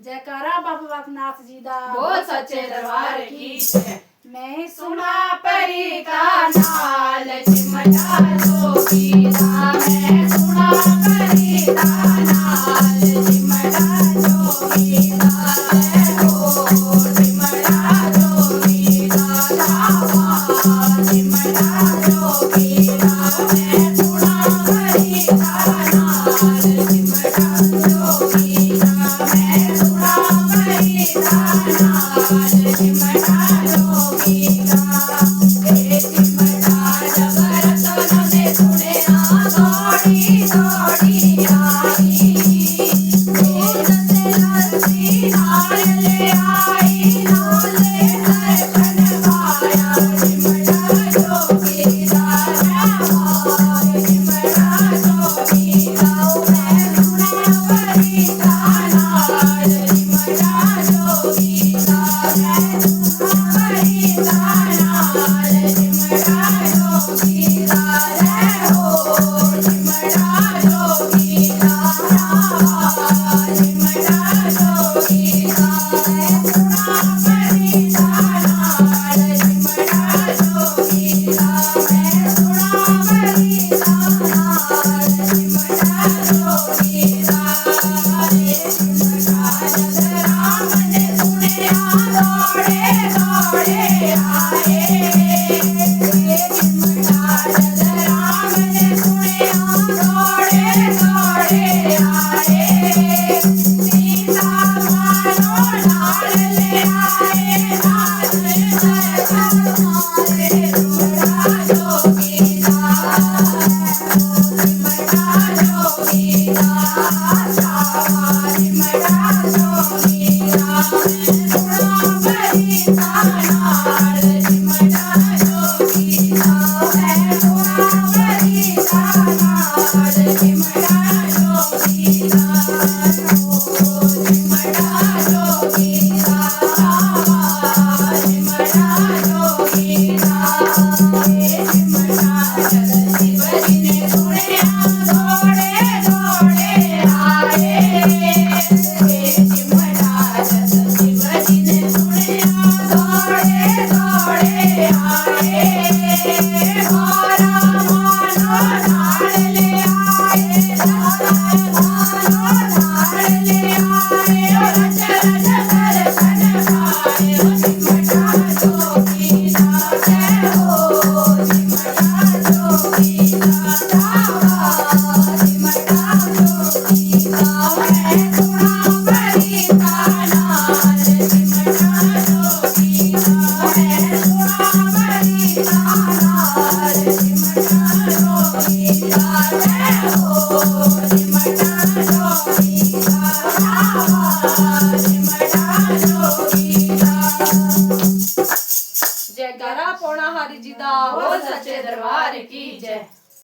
जयकारा बाबा बागनाथ जी दा बोल सच्चे दरबार की जय। मैं सुना परी का नाल चिमटा जोगी दा, मैं सुना परी का नाल चिमटा जोगी दा, जय हो चिमटा जोगी दा, धावा चिमटा जोगी दा, मैं सुना परी का नाल चिमटा जोगी दा, मैं सुना परी का नाल चिमटा जोगी दा। ए चिमटा जबर तन ने सुनिया दौड़ी दौड़ी आई, दूध से लस्सी नाल ले आई, नाले दर्शन पाया चिमटा जोगी दा, जय चिमटा जोगी दा, मैं सुना परी का नाल चिमटा जोगी दा, मैं सुना परी का नाल चिमटा जोगी दा, जय हो चिमटा जोगी दा, धावा चिमटा जोगी दा, मैं सुना परी का नाल चिमटा जोगी दा, मैं सुना परी का नाल चिमटा जोगी दा। ए चिमटा जग राम ने सुनिया दौड़े दौड़े आए, ए चिमटा जग राम ने सुनिया दौड़े दौड़े आए, सीता मानो नाल ले आए, नाल दर्शन मारे जोड़ा जोगी दा, चिमटा जोगी दा, धावा चिमटा जोगी दा, मैं सुना परी का नाल चिमटा जोगी दा, मैं सुना परी का नाल चिमटा जोगी दा, ओ चिमटा जोगी दा, धावा चिमटा जोगी दा। ए चिमटा जग शिवजी ने सुनिया दौड़े दौड़े आए, ए चिमटा जग शिवजी ने सुनिया दौड़े दौड़े आए, मोरा मानो नाल ले आए, मानो नाल ले आए, रच रच दर्शन पाए चिमटा जोगी दा, जय हो चिमटा जोगी दा, धावा चिमटा जोगी दा, मैं सुना परी का नाल चिमटा जोगी दा, मैं सुना परी का नाल चिमटा जोगी दा, जय हो चिमटा जोगी दा, धावा चिमटा जोगी दा। जयकारा पौना हरि जी दा बोल सच्चे दरबार की जय।